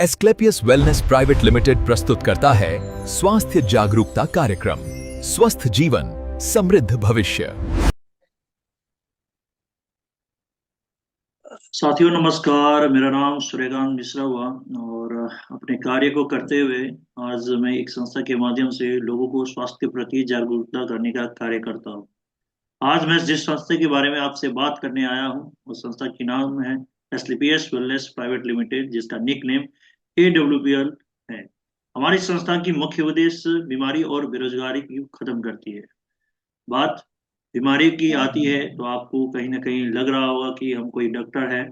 Asclepius wellness private limited प्रस्तुत करता है स्वास्थ्य जागरूकता कार्यक्रम स्वस्थ जीवन समृद्ध भविष्य। साथियों नमस्कार, मेरा नाम सूर्यकांत मिश्रा हुआ और अपने कार्य को करते हुए आज मैं एक संस्था के माध्यम से लोगों को स्वास्थ्य के प्रति जागरूकता करने का कार्य करता हूँ। आज मैं जिस संस्था के बारे में आपसे बात करने आया हूँ उस संस्था की नाम है एस्क्लेपियस वेलनेस प्राइवेट लिमिटेड, जिसका निक नेम AWPL है। हमारी संस्था की मुख्य उद्देश्य बीमारी और बेरोजगारी की खत्म करती है। बात बीमारी की आती है तो आपको कहीं ना कहीं लग रहा होगा कि हम कोई डॉक्टर है।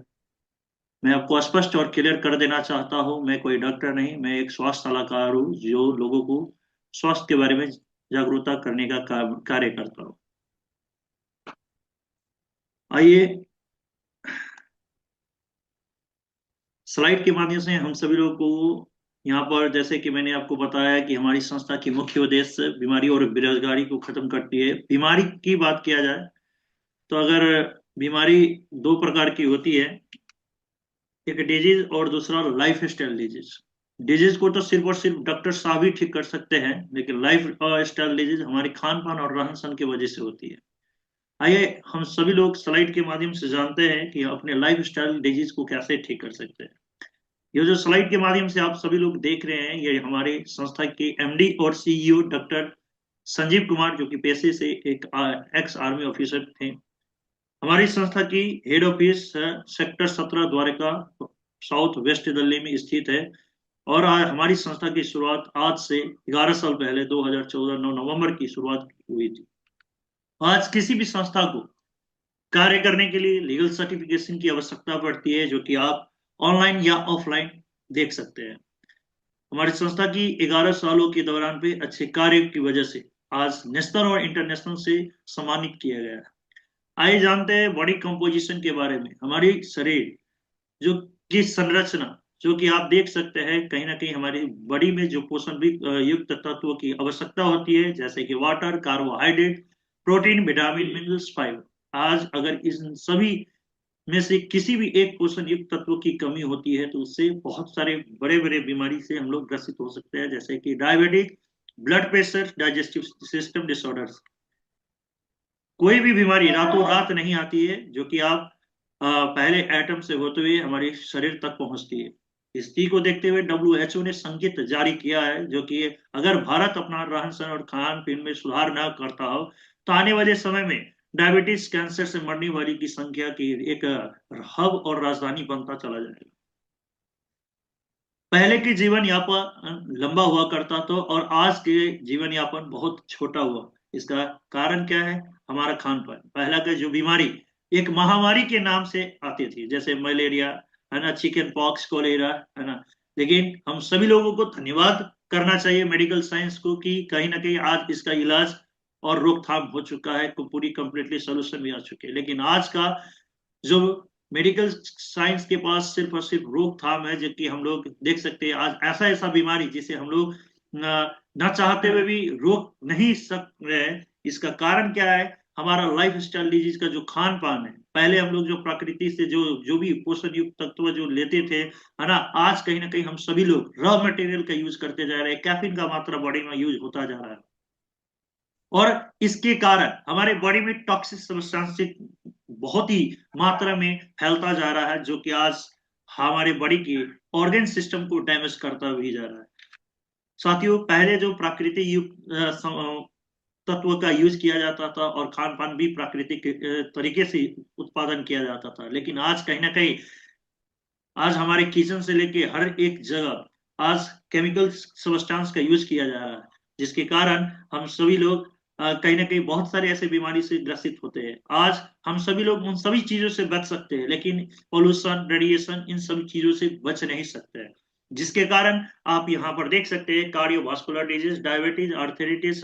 मैं आपको स्पष्ट और क्लियर कर देना चाहता हूँ, मैं कोई डॉक्टर नहीं, मैं एक स्वास्थ्य सलाहकार हूँ जो लोगों को स्वास्थ्य के बारे में जागरूकता करने का कार्य करता हूँ। आइए स्लाइड के माध्यम से हम सभी लोगों को यहाँ पर, जैसे कि मैंने आपको बताया कि हमारी संस्था की मुख्य उद्देश्य बीमारी और बेरोजगारी को खत्म करती है। बीमारी की बात किया जाए तो अगर बीमारी दो प्रकार की होती है, एक डिजीज और दूसरा लाइफ स्टाइल डिजीज। डिजीज को तो सिर्फ और सिर्फ डॉक्टर साहब ही ठीक कर सकते हैं, लेकिन लाइफ स्टाइल डिजीज हमारे खान पान और रहन सहन की वजह से होती है। आइए हम सभी लोग स्लाइड के माध्यम से जानते हैं कि अपने लाइफ स्टाइल डिजीज को कैसे ठीक कर सकते हैं। ये जो स्लाइड के माध्यम से आप सभी लोग देख रहे हैं, ये हमारे संस्था के MD और CEO डॉक्टर संजीव कुमार, जो कि पेशे से एक एक्स आर्मी ऑफिसर थे। हमारी संस्था की head office sector 17 Dwarka south west Delhi में स्थित है। और हमारी संस्था की शुरुआत आज से 11 साल पहले 2014 9 नवंबर की शुरुआत हुई थी। आज किसी भी संस्था को कार्य करने के लिए लीगल सर्टिफिकेशन की आवश्यकता पड़ती है, जो कि आप ऑनलाइन या ऑफलाइन देख सकते हैं। हमारी संस्था की 11 सालों के दौरान पे अच्छे कार्य की वजह से आज नेशनल और इंटरनेशनल से सम्मानित किया गया है। आइए जानते हैं बॉडी कंपोजिशन के बारे में। हमारी शरीर जो की संरचना, जो कि आप देख सकते हैं, कहीं ना कहीं हमारी बॉडी में जो पोषण भी युक्त तत्वों की आवश्यकता होती है, जैसे कि water, carbohydrate, protein, vitamin, minerals, fibre. आज अगर इन सभी में से किसी भी एक पोषण युक्त तत्व की कमी होती है तो उससे बहुत सारे बड़े बड़े बीमारी से हम लोग ग्रसित हो सकते हैं, जैसे कि diabetes, blood pressure, digestive system disorders. कोई भी बीमारी रातों रात नहीं आती है, जो कि आप पहले एटम से होते हुए हमारे शरीर तक पहुंचती है। इसी को देखते हुए WHO ने संकेत जारी किया है, जो कि अगर भारत अपना रहन सहन और खान पीन में सुधार न करता हो तो आने वाले समय में डायबिटीज, कैंसर से मरने वाली की संख्या की एक हब और राजधानी बनता चला जाएगा। पहले के जीवन यापन लंबा हुआ करता था और आज के जीवन यापन बहुत छोटा हुआ। इसका कारण क्या है? हमारा खान पान। पहला का जो बीमारी एक महामारी के नाम से आती थी, जैसे मलेरिया है ना, चिकन पॉक्स, कोलेरा है ना। लेकिन हम सभी लोगों को धन्यवाद करना चाहिए मेडिकल साइंस को कि कहीं ना कहीं आज इसका इलाज और रोकथाम हो चुका है, पूरी कंप्लीटली सोल्यूशन भी आ चुके हैं। लेकिन आज का जो मेडिकल साइंस के पास सिर्फ और सिर्फ रोकथाम है, जबकि हम लोग देख सकते हैं आज ऐसा ऐसा बीमारी जिसे हम लोग न चाहते हुए भी रोक नहीं सक रहे हैं। इसका कारण क्या है? हमारा लाइफ स्टाइल डिजीज का जो खान पान है। पहले हम लोग जो प्रकृति से जो जो भी पोषण युक्त तत्व जो लेते थे, है ना, आज कहीं ना कहीं हम सभी लोग रॉ मटेरियल का यूज करते जा रहे हैं। कैफीन का मात्रा बॉडी में यूज होता जा रहा है और इसके कारण हमारे बॉडी में टॉक्सिक सब्सटेंस बहुत ही मात्रा में फैलता जा रहा है, जो कि आज हमारे बॉडी के ऑर्गन सिस्टम को डैमेज करता भी जा रहा है। साथियों, पहले जो प्राकृतिक तत्व का यूज किया जाता था और खान पान भी प्राकृतिक तरीके से उत्पादन किया जाता था, लेकिन आज कहीं ना कहीं आज हमारे किचन से लेके हर एक जगह आज केमिकल सब्सटेंस का यूज किया जा रहा है, जिसके कारण हम सभी लोग कहीं ना कहीं बहुत सारे ऐसे बीमारी से ग्रसित होते हैं। आज हम सभी लोग उन सभी चीजों से बच सकते हैं, लेकिन पोल्यूशन, रेडिएशन, इन सभी चीजों से बच नहीं सकते हैं, जिसके कारण आप यहाँ पर देख सकते हैं cardiovascular disease, diabetes, arthritis,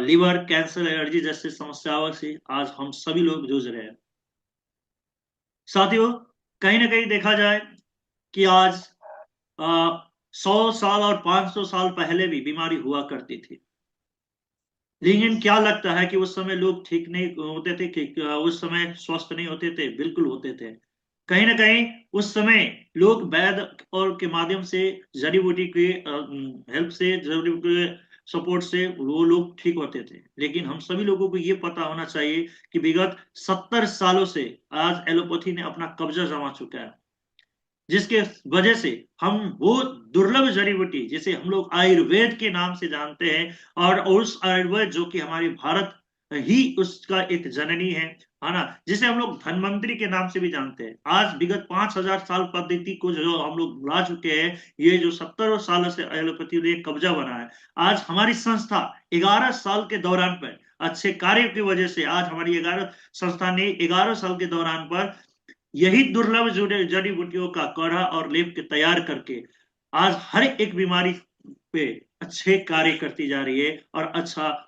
liver cancer, allergy जैसे समस्याओं से आज हम सभी लोग जूझ रहे हैं। साथियों, कहीं ना कहीं देखा जाए कि आज 100 साल और 500 साल पहले भी बीमारी हुआ करती थी, लेकिन क्या लगता है कि उस समय लोग ठीक नहीं होते थे? कि उस समय स्वस्थ नहीं होते थे? बिल्कुल होते थे। कहीं ना कहीं उस समय लोग वैद और के माध्यम से, जड़ी बूटी के हेल्प से, जड़ी बूटी के सपोर्ट से वो लोग ठीक होते थे। लेकिन हम सभी लोगों को ये पता होना चाहिए कि विगत 70 सालों से आज एलोपैथी ने अपना कब्जा जमा चुका है, जिसके वजह से हम वो दुर्लभ जड़ी बूटी जिसे हम लोग आयुर्वेद के नाम से जानते हैं, और उस आयुर्वेद जो कि हमारे भारत ही उसका एक जननी है ना, जिसे हम लोग धन्वंतरी के नाम से भी जानते हैं। आज विगत 5,000 साल पद्धति को जो हम लोग भुला चुके हैं, ये जो 70 सालों से एलोपैथी ने कब्जा बना है। आज हमारी संस्था 11 साल के दौरान पर अच्छे कार्य की वजह से आज हमारी 11 संस्था ने 11 साल के दौरान पर यही दुर्लभ जड़ी बूटियों का काढ़ा और लेप के तैयार करके आज हर एक बीमारी पे अच्छे कार्य करती जा रही है, और अच्छा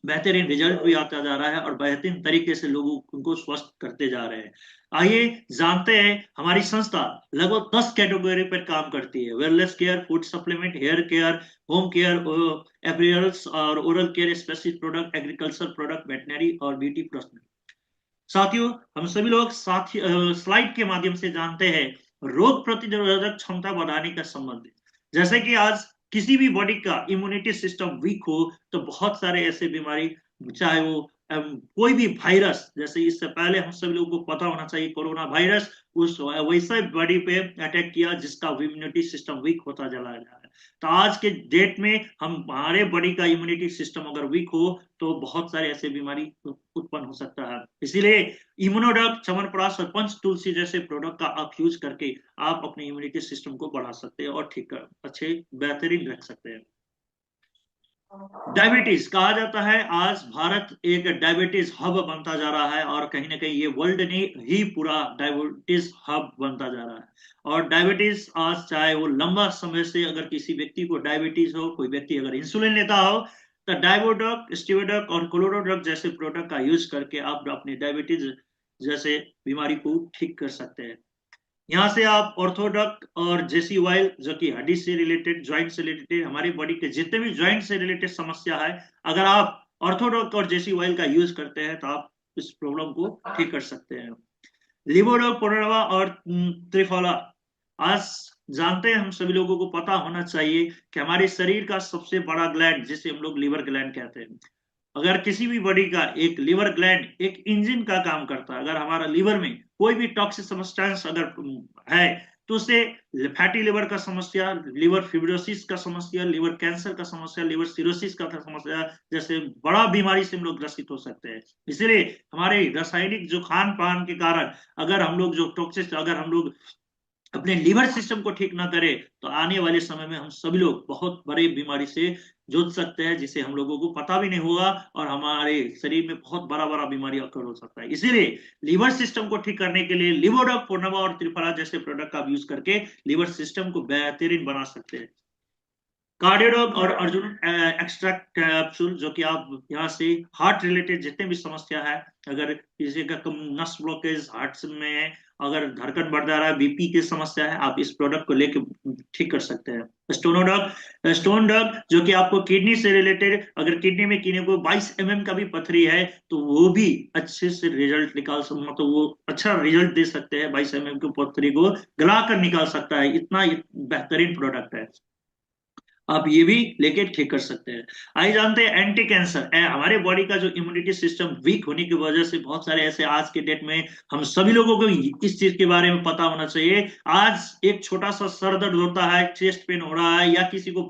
बेहतरीन रिजल्ट भी आता जा रहा है, और बेहतरीन तरीके से लोगों उनको स्वस्थ करते जा रहे हैं। आइए जानते हैं, हमारी संस्था लगभग 10 कैटेगरी पर काम करती है: wellness care, food supplement, hair care, home care, appearance और oral care, specific product, agriculture product, veterinary और ब्यूटी प्रोडक्ट। साथियों, हम सभी लोग साथी स्लाइड के माध्यम से जानते हैं रोग प्रतिरोधक क्षमता बढ़ाने का संबंध है। जैसे कि आज किसी भी बॉडी का इम्यूनिटी सिस्टम वीक हो तो बहुत सारे ऐसे बीमारी, चाहे वो कोई भी वायरस, जैसे इससे पहले हम सभी लोगों को पता होना चाहिए कोरोना वायरस उस वैसे बॉडी पे अटैक किया जिसका इम्यूनिटी सिस्टम वीक होता चला जा रहा है। तो आज के डेट में हमारे बॉडी का इम्यूनिटी सिस्टम अगर वीक हो तो बहुत सारे ऐसे बीमारी उत्पन्न हो सकता है। इसीलिए इम्यूनोडॉक, च्यवनप्राश और पंच तुलसी जैसे प्रोडक्ट का आप यूज करके आप अपने इम्यूनिटी सिस्टम को बढ़ा सकते हैं और ठीक कर अच्छे बेहतरीन रख सकते हैं। डायबिटीज कहा जाता है आज भारत एक डायबिटीज हब बनता जा रहा है, और कहीं ना कहीं ये वर्ल्ड ने ही पूरा डायबिटीज हब बनता जा रहा है। और डायबिटीज आज चाहे वो लंबा समय से अगर किसी व्यक्ति को डायबिटीज हो, कोई व्यक्ति अगर इंसुलिन लेता हो, तो डायबोडॉक, स्टीविडॉक और क्लोरोडॉक जैसे प्रोडक्ट का यूज करके आप अपनी डायबिटीज जैसे बीमारी को ठीक कर सकते हैं। यहाँ से आप ऑर्थोडॉक और जेसी ऑयल, जो कि हड्डी से रिलेटेड, ज्वाइंट से रिलेटेड, हमारी बॉडी के जितने भी ज्वाइंट से रिलेटेड समस्या है, अगर आप ऑर्थोडॉक और जेसी ऑयल का यूज करते हैं तो आप इस प्रॉब्लम को ठीक कर सकते हैं। लिवोडॉक, पोडोवा और त्रिफला, आज जानते हैं, हम सभी लोगों को पता होना चाहिए कि हमारे शरीर का सबसे बड़ा ग्लैंड जिसे हम लोग लिवर ग्लैंड कहते हैं, अगर किसी भी बॉडी का एक लिवर ग्लैंड एक इंजन का काम करता है, अगर हमारा लिवर में कोई भी टॉक्सिक सब्सटेंस अगर है तो उससे फैटी लिवर का समस्या, लिवर फिब्रोसिस का समस्या, लिवर कैंसर का समस्या, लिवर सिरोसिस का समस्या जैसे बड़ा बीमारी से हम लोग ग्रसित हो सकते हैं। इसलिए हमारे रासायनिक जो खान पान के कारण अगर हम लोग जो टॉक्सिक, अगर हम लोग अपने लिवर सिस्टम को ठीक ना करें तो आने वाले समय में हम सभी लोग बहुत बड़ी बीमारी से जूझ सकते हैं, जिसे हम लोगों को पता भी नहीं होगा, और हमारे शरीर में बहुत बड़ा बड़ा बीमारी अकर हो सकता है। इसीलिए लिवर सिस्टम को ठीक करने के लिए लिवोडॉक, पोर्नवा और त्रिफला जैसे प्रोडक्ट का यूज करके लिवर सिस्टम को बेहतरीन बना सकते हैं। कार्डियोडॉक और अर्जुन एक्सट्रैक्ट कैप्सूल, जो कि आप यहाँ से हार्ट रिलेटेड जितने भी समस्या है, अगर किसी का नस ब्लॉकेज हार्ट में है, अगर धड़कन बढ़ जा रहा है, बीपी की समस्या है, आप इस प्रोडक्ट को लेके ठीक कर सकते हैं। स्टोन डॉग, जो कि आपको किडनी से रिलेटेड, अगर किडनी में किडनी को 22 mm का भी पथरी है तो वो भी अच्छे से रिजल्ट निकाल सकते, मतलब वो अच्छा रिजल्ट दे सकते हैं, 22 mm की पथरी को गला कर निकाल सकता है, इतना बेहतरीन प्रोडक्ट है, आप ये भी लेके ठीक कर सकते हैं। आइए जानते हैं एंटी कैंसर, हमारे बॉडी का जो इम्यूनिटी सिस्टम वीक होने की वजह से बहुत सारे ऐसे आज के डेट में हम सभी लोगों को इस चीज के बारे में पता होना चाहिए। आज एक छोटा सा सर दर्द होता है, चेस्ट पेन हो रहा है, या किसी को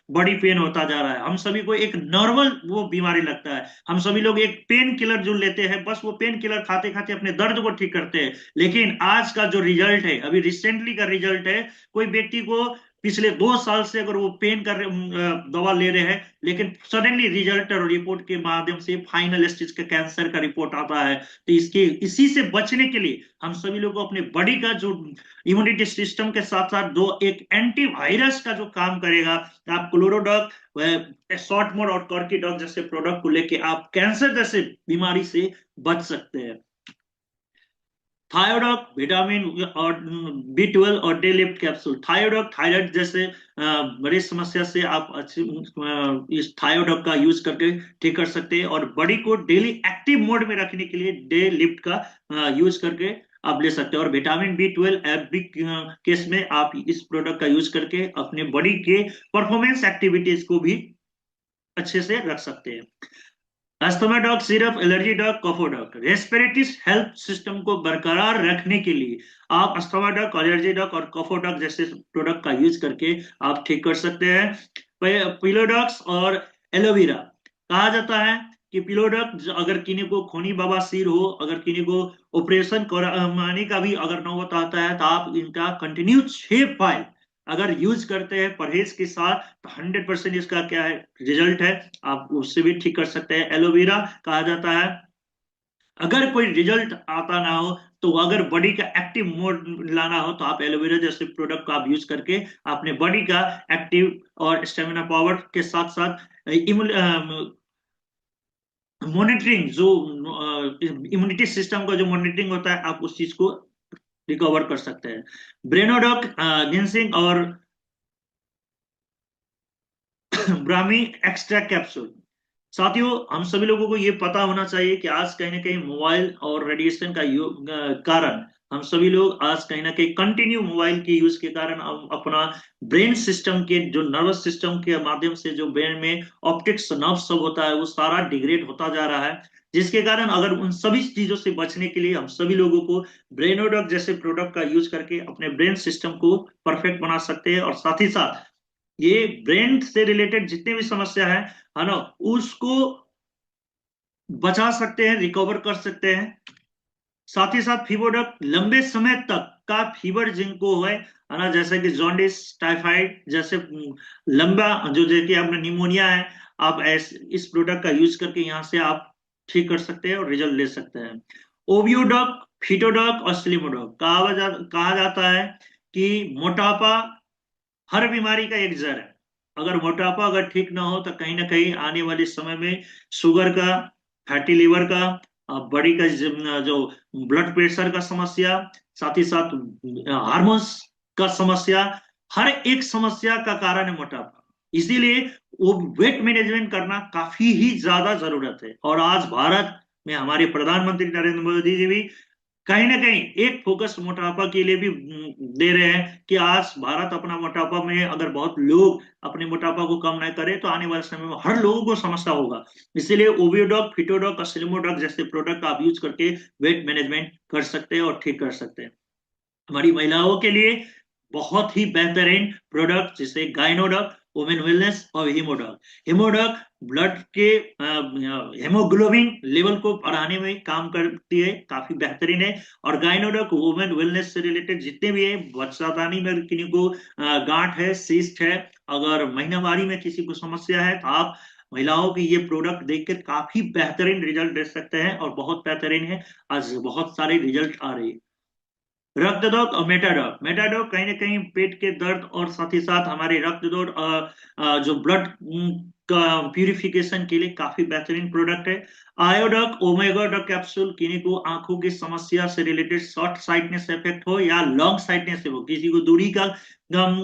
बॉडी पेन होता जा रहा है, हम सभी को एक नॉर्मल वो बीमारी लगता है, हम सभी लोग एक पेन किलर जो लेते हैं, बस वो पेन किलर खाते खाते अपने दर्द को ठीक करते हैं। लेकिन आज का जो रिजल्ट है, अभी रिसेंटली का रिजल्ट है, कोई व्यक्ति को पिछले 2 साल से अगर वो पेन कर दवा ले रहे हैं, लेकिन सडनली रिजल्ट और रिपोर्ट के माध्यम से फाइनल स्टेज का कैंसर का रिपोर्ट आता है, तो इसी से बचने के लिए हम सभी लोग को अपने बॉडी का जो इम्यूनिटी सिस्टम के साथ साथ दो एक एंटीवायरस का जो काम करेगा, आप क्लोरोडॉक, शॉर्ट मोड और कॉर्कीडॉक जैसे प्रोडक्ट को लेके आप कैंसर जैसे बीमारी से बच सकते हैं। थायोडॉक, विटामिन और B12 और डे लिफ्ट कैप्सूल, थायोडॉक थायराइड जैसे बड़ी समस्या से आप अच्छे इस थायोडॉक का यूज करके ठीक कर सकते हैं, और बॉडी को डेली एक्टिव मोड में रखने के लिए डे लिफ्ट का यूज करके आप ले सकते हैं। और विटामिन B12 एवरी केस में आप इस प्रोडक्ट का यूज करके अपने बॉडी के परफॉर्मेंस एक्टिविटीज को भी अच्छे से रख सकते हैं। अस्थमा डॉग सिर्फ एलर्जी डॉग कफो डॉग रेस्पिरेटरी हेल्थ सिस्टम को बरकरार रखने के लिए आप अस्थमा डॉग एलर्जी डॉग और कफो डॉग जैसे प्रोडक्ट का यूज करके आप ठीक कर सकते हैं। पिलोडॉक्स और एलोवेरा कहा जाता है कि पिलोडॉक्स अगर किन्हीं को खूनी बवासीर हो, अगर किन्हीं को ऑपरेशन कराने का भी अगर नौबत आता है, तो आप इनका कंटिन्यू 6 फाइल अगर यूज करते हैं परहेज के साथ तो 100% इसका क्या है रिजल्ट है, आप उससे भी ठीक कर सकते हैं। एलोवेरा कहा जाता है अगर कोई रिजल्ट आता ना हो, तो अगर बॉडी का एक्टिव मोड लाना हो, तो आप एलोवेरा जैसे प्रोडक्ट का आप यूज करके अपने बॉडी का एक्टिव और स्टेमिना पावर के साथ साथ मॉनिटरिंग जो इम्यूनिटी सिस्टम का जो मॉनिटरिंग होता है, आप उस चीज को रिकवर कर सकते हैं। ब्रेनोडॉक गिंसिंग और ब्राह्मी एक्स्ट्रा कैप्सूल। साथियों, हम सभी लोगों को ये पता होना चाहिए कि आज कहीं ना कहीं मोबाइल और रेडिएशन का कारण हम सभी लोग आज कहीं ना कहीं कंटिन्यू मोबाइल के यूज के कारण हम अपना ब्रेन सिस्टम के जो नर्वस सिस्टम के माध्यम से जो ब्रेन में ऑप्टिक्स नर्व सब होता है वो सारा डिग्रेड होता जा रहा है, जिसके कारण अगर उन सभी चीजों से बचने के लिए हम सभी लोगों को ब्रेनोडॉक जैसे प्रोडक्ट का यूज करके अपने ब्रेन सिस्टम को परफेक्ट बना सकते हैं। और साथ ही साथ ये ब्रेन से रिलेटेड जितने भी समस्या है ना, उसको बचा सकते हैं, रिकवर कर सकते हैं। साथ ही साथ फीवर लंबे समय तक का फीवर जिनको है ना, जैसे कि जॉन्डिस टाइफाइड जैसे लंबा जो जैसे आपने निमोनिया है, आप इस प्रोडक्ट का यूज करके यहाँ से आप ठीक कर सकते हैं और रिजल्ट ले सकते हैं। ओवियोडॉक, फिटोडॉक और स्लिमोडॉक कहा जाता है कि मोटापा हर बीमारी का एक जड़ है। अगर मोटापा अगर ठीक ना हो, तो कहीं ना कहीं आने वाले समय में शुगर का, फैटी लिवर का, बॉडी का जो ब्लड प्रेशर का समस्या, साथ ही साथ हार्मोन्स का समस्या, हर एक समस्या का कारण है मोटापा। इसीलिए वो वेट मैनेजमेंट करना काफी ही ज्यादा जरूरत है। और आज भारत में हमारे प्रधानमंत्री नरेंद्र मोदी जी भी कहीं ना कहीं एक फोकस मोटापा के लिए भी दे रहे हैं कि आज भारत अपना मोटापा में अगर बहुत लोग अपने मोटापा को कम नहीं करें, तो आने वाले समय में हर लोगों को समस्या होगा। इसीलिए ओवियोडॉक, फिटोडॉक और स्लिमोडॉक जैसे प्रोडक्ट आप यूज करके वेट मैनेजमेंट कर सकते हैं और ठीक कर सकते हैं। हमारी महिलाओं के लिए बहुत ही बेहतरीन प्रोडक्ट जिसे गाइनोडॉक, वुमेन वेलनेस और हिमोडॉक। हिमोडॉक ब्लड के हेमोग्लोबिन लेवल को बढ़ाने में काम करती है, काफी बेहतरीन है। और गाइनोडॉक वुमेन वेलनेस से रिलेटेड जितने भी है, बच्चादानी में किसी को गांठ है, सिस्ट है, अगर महीनावारी में किसी को समस्या है, तो आप महिलाओं की ये प्रोडक्ट देखकर काफी बेहतरीन रिजल्ट दे सकते हैं और बहुत बेहतरीन है। आज बहुत सारे रिजल्ट आ रहे हैं। रक्त दौड़ और मेटाडॉक। मेटाडॉक कहीं ना कहीं पेट के दर्द और साथ ही साथ हमारे रक्त दौड़ जो ब्लड का प्यूरिफिकेशन के लिए काफी बेहतरीन प्रोडक्ट है। आयोडॉक ओमेगाडॉक कैप्सूल किन्हीं को आंखों की समस्या से रिलेटेड शॉर्ट साइटनेस इफेक्ट हो या लॉन्ग साइटनेस हो, किसी को दूरी का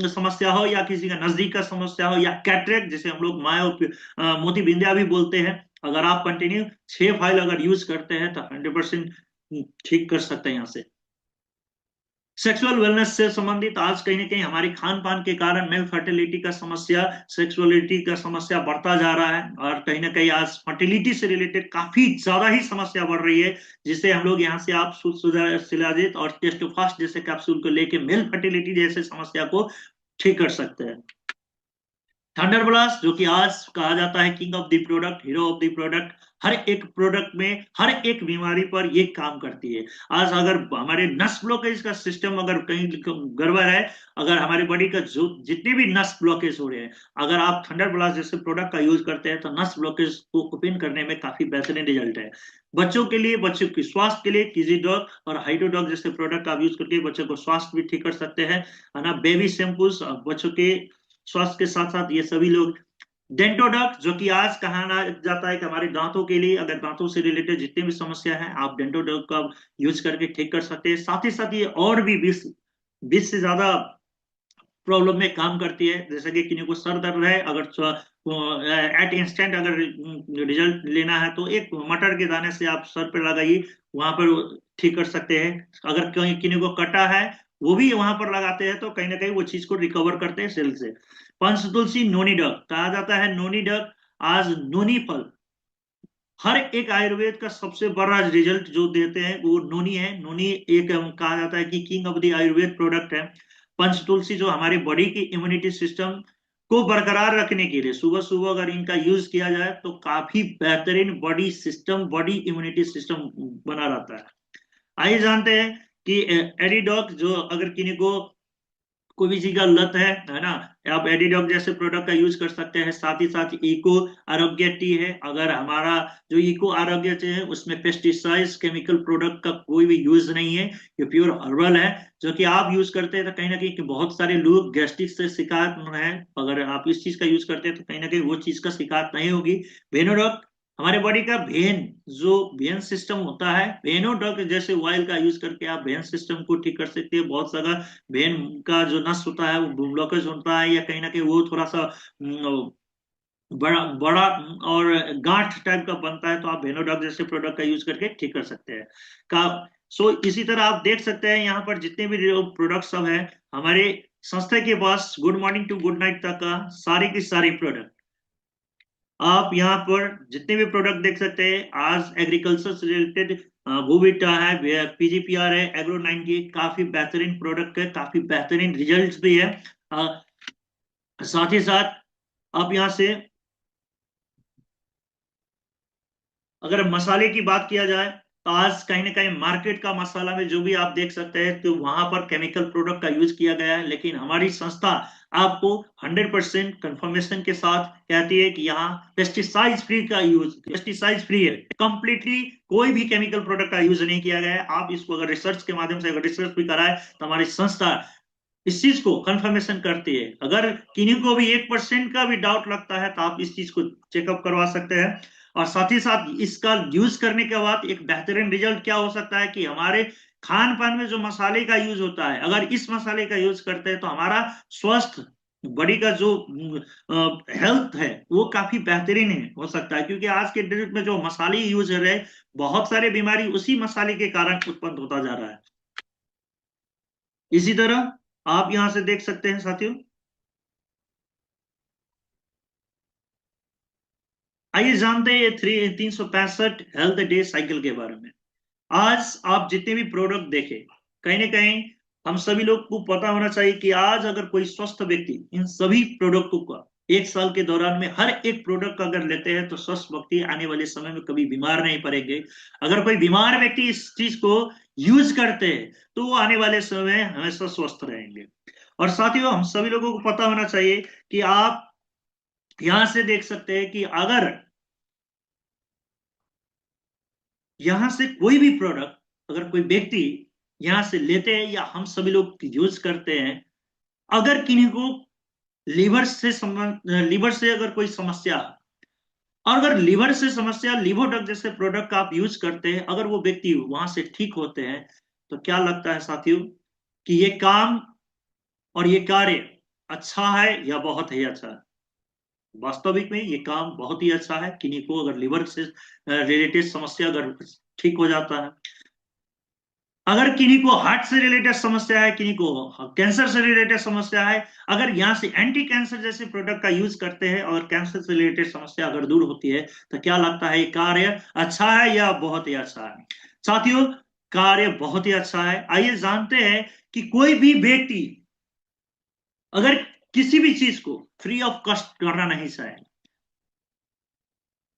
समस्या हो या किसी का नजदीक का समस्या हो या कैटरेक्ट जिसे हम लोग मोती बिंदिया भी बोलते हैं, अगर आप कंटिन्यू 6 फाइल अगर यूज करते हैं तो 100% ठीक कर सकते हैं यहाँ से। सेक्सुअल वेलनेस से संबंधित आज कहीं ना कहीं हमारे खान पान के कारण मेल फर्टिलिटी का समस्या, सेक्सुअलिटी का समस्या बढ़ता जा रहा है और कहीं ना कहीं आज फर्टिलिटी से रिलेटेड काफी ज्यादा ही समस्या बढ़ रही है, जिससे हम लोग यहाँ से आप शिलाजित और टेस्टोफास्ट जैसे कैप्सूल को लेके मेल फर्टिलिटी जैसे समस्या को ठीक कर सकते हैं। थंडर ब्लास्ट जो कि आज कहा जाता है king of the product, hero of the product, हर एक प्रोडक्ट में हर एक बीमारी पर ये काम करती है। आज अगर हमारे नस ब्लॉकेज का सिस्टम अगर कहीं गड़बड़ है, अगर हमारी बॉडी का जो जितने भी नस ब्लॉकेज हो रहे हैं, अगर आप थंडर ब्लास्ट जैसे प्रोडक्ट का यूज करते हैं, तो नस ब्लॉकेज को ओपन करने में काफी बेहतरीन रिजल्ट है। बच्चों के लिए, बच्चों के स्वास्थ्य के लिए किजीडॉग और हाइड्रोडॉग जैसे प्रोडक्ट आप यूज करके बच्चों को स्वास्थ्य भी ठीक कर सकते हैं, है ना। बेबी शैम्पूस बच्चों के स्वास्थ्य के साथ साथ ये सभी लोग। डेंटोडॉक जो कि आज कहा जाता है कि हमारे दांतों के लिए, अगर दांतों से रिलेटेड जितनी भी समस्या है, आप डेंटोडॉक का यूज करके ठीक कर सकते हैं। साथ ही साथ ये और भी 20 से ज्यादा प्रॉब्लम में काम करती है, जैसे कि किसी को सर दर्द है, अगर एट इंस्टेंट अगर रिजल्ट लेना है तो एक मटर के दाने से आप सर पे लगाइए, वहां पर ठीक कर सकते हैं। अगर कहीं किसी को कटा है वो भी वहां पर लगाते हैं तो कहीं ना कहीं वो चीज को रिकवर करते हैं सेल से। पंच तुलसी नोनी डक कहा जाता है, नोनी डक आज नोनी फल, हर एक आयुर्वेद का सबसे बड़ा रिजल्ट जो देते हैं वो नोनी है। नोनी एक कहा जाता है कि king of the Ayurveda product है। पंच तुलसी जो हमारी बॉडी की इम्यूनिटी सिस्टम को बरकरार रखने के लिए सुबह सुबह अगर इनका यूज किया जाए तो काफी बेहतरीन body system, body immunity system बना रहता है। आइए जानते हैं कि एडिडॉक जो अगर किसी को कोई भी चीज का लत है ना, आप एडिडॉक जैसे प्रोडक्ट का यूज कर सकते हैं। साथ ही साथ इको आरोग्य टी है, अगर हमारा जो इको आरोग्य टी है उसमें पेस्टिसाइड्स केमिकल प्रोडक्ट का कोई भी यूज नहीं है, ये प्योर हर्बल है जो कि आप यूज करते हैं तो कहीं ना कहीं कि बहुत सारे लोग गैस्ट्रिक से शिकायत है, अगर आप इस चीज का यूज करते हैं तो कहीं ना कहीं वो चीज का शिकायत नहीं होगी। वेनोडॉक हमारे बॉडी का भेन, जो भेन सिस्टम होता है, वेनोडॉक जैसे ऑयल का यूज करके आप भेन सिस्टम को ठीक कर सकते हैं। बहुत सारा वेन का जो नस होता है वो ब्लॉकेज होता है या कहीं ना कहीं वो थोड़ा सा बड़ा बड़ा और गांठ टाइप का बनता है तो आप वेनोडॉक जैसे प्रोडक्ट का यूज करके ठीक कर सकते हैं। का सो इसी तरह आप देख सकते हैं यहाँ पर जितने भी प्रोडक्ट सब हैं हमारे संस्था के पास, good morning to good night तक का सारी की सारी प्रोडक्ट आप यहाँ पर जितने भी प्रोडक्ट देख सकते हैं। आज एग्रीकल्चर से रिलेटेड वोविटा है, पीजीपीआर है, एग्रो 90 काफी बेहतरीन प्रोडक्ट है, काफी बेहतरीन रिजल्ट्स भी है। साथ ही साथ आप यहाँ से अगर मसाले की बात किया जाए तो आज कहीं ना कहीं मार्केट का मसाला में जो भी आप देख सकते हैं तो वहां पर केमिकल प्रोडक्ट का यूज किया गया है, लेकिन हमारी संस्था आपको 100% कंफर्मेशन के साथ कहती है कि यहाँ पेस्टिसाइड फ्री का यूज, पेस्टिसाइड फ्री है कंप्लीटली, कोई भी केमिकल प्रोडक्ट का यूज नहीं किया गया है। आप इसको अगर रिसर्च के माध्यम से अगर रिसर्च भी कराए तो हमारी संस्था इस चीज को कंफर्मेशन करती है। अगर किन्हीं को भी 1% का भी डाउट लगता है तो आप इस चीज को चेकअप करवा सकते हैं। और साथ ही साथ इसका यूज करने के बाद एक बेहतरीन रिजल्ट क्या हो सकता है कि हमारे खान पान में जो मसाले का यूज होता है, अगर इस मसाले का यूज करते हैं तो हमारा स्वस्थ बॉडी का जो हेल्थ है वो काफी बेहतरीन है हो सकता है, क्योंकि आज के डेट में जो मसाले यूज हो रहे हैं बहुत सारे बीमारी उसी मसाले के कारण उत्पन्न होता जा रहा है। इसी तरह आप यहां से देख सकते हैं साथियों। आइए जानते हैं ये 365 हेल्थ डे साइकिल के बारे में। आज आप जितने भी प्रोडक्ट देखें कहीं ना कहीं हम सभी लोग को पता होना चाहिए कि आज अगर कोई स्वस्थ व्यक्ति इन सभी प्रोडक्टों का एक साल के दौरान में हर एक प्रोडक्ट अगर लेते हैं तो स्वस्थ व्यक्ति आने वाले समय में कभी बीमार नहीं पड़ेंगे। अगर कोई बीमार व्यक्ति इस चीज को यूज करते हैं तो वो आने वाले समय में हमेशा स्वस्थ रहेंगे। और साथियों हम सभी लोगों को पता होना चाहिए कि आप यहां से देख सकते हैं कि अगर यहां से कोई भी प्रोडक्ट अगर कोई व्यक्ति यहां से लेते हैं या हम सभी लोग यूज करते हैं, अगर किन्हीं को लीवर से अगर कोई समस्या, और अगर लीवर से समस्या लिवोडक जैसे प्रोडक्ट का आप यूज करते हैं, अगर वो व्यक्ति वहां से ठीक होते हैं तो क्या लगता है साथियों कि ये काम और ये कार्य अच्छा है या बहुत ही अच्छा है? वास्तविक में ये काम बहुत ही अच्छा है। किन्हीं को अगर लिवर से रिलेटेड समस्या अगर ठीक हो जाता है, अगर किन्हीं को हार्ट से रिलेटेड समस्या है, किन्हीं को कैंसर से रिलेटेड समस्या है, अगर यहाँ से एंटी कैंसर जैसे प्रोडक्ट का यूज करते हैं और कैंसर से रिलेटेड समस्या अगर दूर होती है तो क्या लगता है ये कार्य अच्छा है या बहुत ही अच्छा है? साथियों कार्य बहुत ही अच्छा है। आइए जानते हैं कि कोई भी व्यक्ति अगर किसी भी चीज को फ्री ऑफ कॉस्ट करना नहीं चाहे,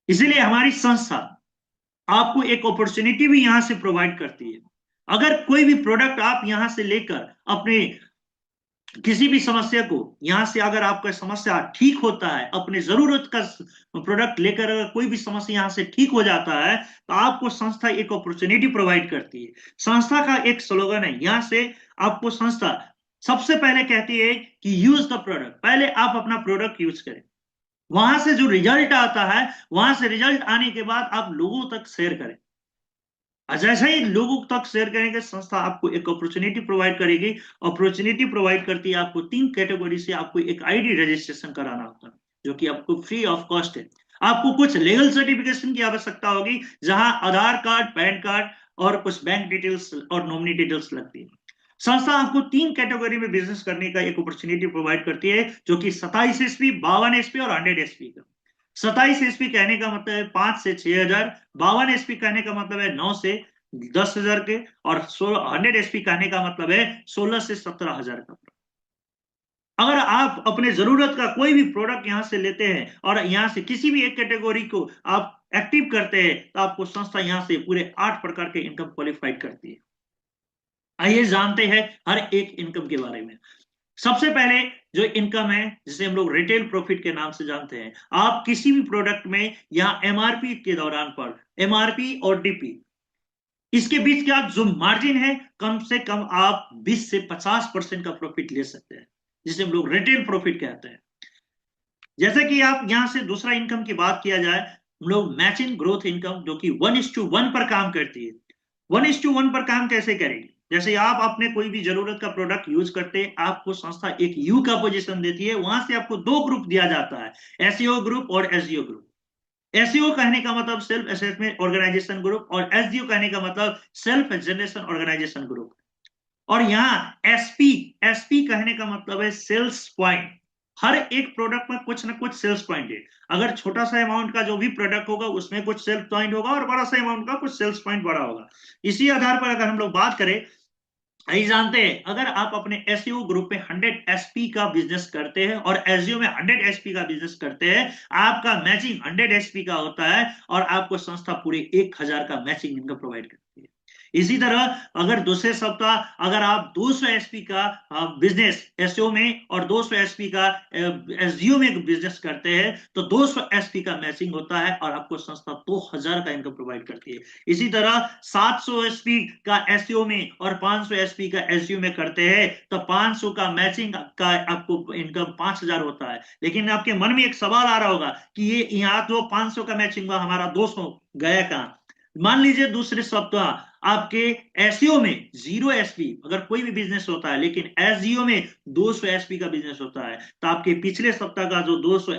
इसीलिए हमारी संस्था आपको एक अपॉर्चुनिटी भी यहां से प्रोवाइड करती है। अगर कोई भी प्रोडक्ट आप यहां से लेकर अपने किसी भी समस्या को यहां से अगर आपका समस्या ठीक होता है, अपने जरूरत का प्रोडक्ट लेकर अगर कोई भी समस्या यहां से ठीक हो जाता है तो आपको संस्था एक अपॉर्चुनिटी प्रोवाइड करती है। संस्था का एक स्लोगन है, यहां से आपको संस्था सबसे पहले कहती है कि यूज द प्रोडक्ट, पहले आप अपना प्रोडक्ट यूज करें, वहां से जो रिजल्ट आता है वहां से रिजल्ट आने के बाद आप लोगों तक शेयर करें। जैसे ही लोगों तक शेयर करेंगे संस्था आपको एक अपॉर्चुनिटी प्रोवाइड करेगी। अपॉर्चुनिटी प्रोवाइड करती है आपको 3 कैटेगरी से आपको एक आईडी रजिस्ट्रेशन कराना होता है। जो कि आपको फ्री ऑफ कॉस्ट है। आपको कुछ लीगल सर्टिफिकेशन की आवश्यकता होगी, जहां आधार कार्ड, पैन कार्ड और कुछ बैंक डिटेल्स और नॉमिनी डिटेल्स लगती है। संस्था आपको 3 कैटेगरी में बिजनेस करने का एक अपॉर्चुनिटी प्रोवाइड करती है, जो कि 27 एसपी, 52 एसपी और 100 एसपी का। 27 एसपी कहने का मतलब है 5 से 6 हजार, 52 एसपी कहने का मतलब है 9 से 10 हजार के, और 100 एसपी कहने का मतलब है 16 से 17 हजार का। अगर आप अपने जरूरत का कोई भी प्रोडक्ट यहां से लेते हैं और यहां से किसी भी एक कैटेगरी को आप एक्टिव करते हैं, तो आपको संस्था यहां से पूरे 8 प्रकार के इनकम क्वालिफाइड करती है। आइए जानते हैं हर एक इनकम के बारे में। सबसे पहले जो इनकम है, जिसे हम लोग रिटेल प्रॉफिट के नाम से जानते हैं, आप किसी भी प्रोडक्ट में या एमआरपी के दौरान पर, एमआरपी और डीपी, इसके बीच का जो मार्जिन है, कम से कम आप 20 से 50% का प्रॉफिट ले सकते हैं, जिसे हम लोग रिटेल प्रॉफिट कहते हैं। जैसे कि आप यहां से दूसरा इनकम की बात किया जाए, हम लोग मैचिंग ग्रोथ इनकम, जो कि 1:1 पर काम करती है। 1:1 पर काम कैसे करेगी? जैसे आप अपने कोई भी जरूरत का प्रोडक्ट यूज करते हैं, आपको संस्था एक यू का पोजीशन देती है, वहां से आपको 2 ग्रुप दिया जाता है, एसईओ ग्रुप और एसजीओ ग्रुप। एसईओ कहने का मतलब सेल्फ असेसमेंट ऑर्गेनाइजेशन ग्रुप, और एसजीओ कहने का मतलब सेल्फ जनरेशन ऑर्गेनाइजेशन ग्रुप। और यहाँ एसपी, एसपी कहने का मतलब है सेल्स पॉइंट। हर एक प्रोडक्ट में कुछ ना कुछ सेल्स पॉइंट है। अगर छोटा सा अमाउंट का जो भी प्रोडक्ट होगा, उसमें कुछ सेल्स पॉइंट होगा, और बड़ा सा अमाउंट का कुछ सेल्स पॉइंट बड़ा होगा। इसी आधार पर अगर हम लोग बात करें, यही जानते हैं, अगर आप अपने एसईओ ग्रुप में 100 एसपी का बिजनेस करते हैं और एसईओ में 100 एसपी का बिजनेस करते हैं, आपका मैचिंग 100 एसपी का होता है, और आपको संस्था पूरे 1000 का मैचिंग इनकम प्रोवाइड करती है। इसी तरह अगर दूसरे सप्ताह अगर आप 200 एसपी का बिजनेस एसईओ में और 200 एसपी का एसजीओ में बिजनेस करते हैं, तो 200 एसपी का मैचिंग होता है, और आपको संस्था 2000 का इनकम प्रोवाइड करती है। इसी तरह 700 एसपी का एसईओ में और 500 एसपी का एसजीओ में करते हैं, तो 500 का मैचिंग का आपको इनकम 5000 होता है। लेकिन आपके मन में एक सवाल आ रहा होगा कि ये यहाँ तो 500 का मैचिंग हुआ, हमारा 200 गया कहां? मान लीजिए दूसरे सप्ताह आपके एसईओ में 0 एसपी, अगर कोई भी बिजनेस होता है, लेकिन एसजीओ में 200 एसपी का बिजनेस होता है, तो आपके पिछले सप्ताह का जो 200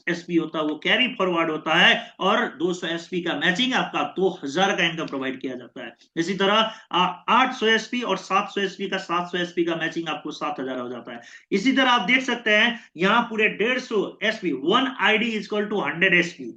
एसपी होता है वो कैरी फॉरवर्ड होता है, और 200 एसपी का मैचिंग आपका 2000 का इनकम प्रोवाइड किया जाता है। इसी तरह 800 एसपी और 700 एसपी का 700 एसपी का मैचिंग आपको 7000 हो जाता है। इसी तरह आप देख सकते हैं यहाँ पूरे 150 SP, 1 ID is equal to 100 SP.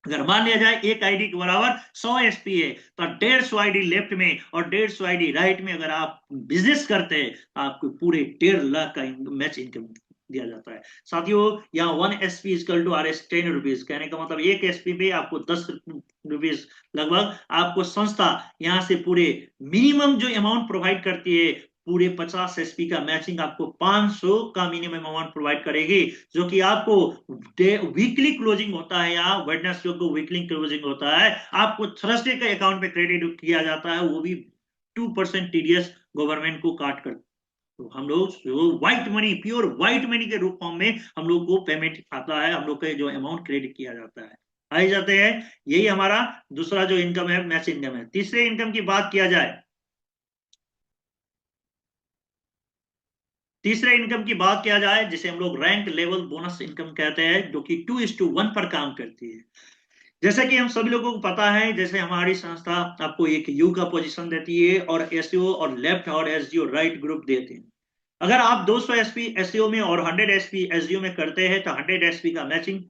अगर मान लिया जाए एक आईडी के बराबर 100 एसपी है, तो 150 आईडी लेफ्ट में और 150 आईडी राइट में अगर आप बिजनेस करते हैं, आपको पूरे 1.5 लाख का मैच इनकम दिया जाता है। साथियों, यहाँ 1 SP is equal to R S 10 rupees, कहने का मतलब एक एसपी पे आपको 10 रुपीज लगभग आपको संस्था यहाँ से पूरे मिनिमम जो अमाउंट प्रोवाइड करती है, पूरे 50 एसपी का मैचिंग आपको 500 का मिनिमम अमाउंट प्रोवाइड करेगी, जो कि आपको वीकली क्लोजिंग होता है, या वेडनेसडे को वीकली क्लोजिंग होता है, आपको थर्सडे के अकाउंट में क्रेडिट किया जाता है, वो भी 2% टीडीएस गवर्नमेंट को काट कर। तो हम लोग white money, pure white money के रूप में हम लोग को पेमेंट आता है, हम लोग का जो अमाउंट क्रेडिट किया जाता है। आए जाते हैं, यही हमारा दूसरा जो इनकम है, मैच इनकम है। तीसरे इनकम की बात किया जाए, तीसरे इनकम की बात किया जाए, जिसे हम लोग रैंक लेवल बोनस इनकम कहते हैं, जो कि 2:1 पर काम करती है। जैसे कि हम सभी लोगों को पता है, जैसे हमारी संस्था आपको एक यू का पोजीशन देती है, और एसईओ और लेफ्ट और एसजीओ राइट ग्रुप देते हैं। अगर आप 200 एसपी एसईओ में और 100 एसपी एसजीओ में करते हैं, तो 100 एसपी का मैचिंग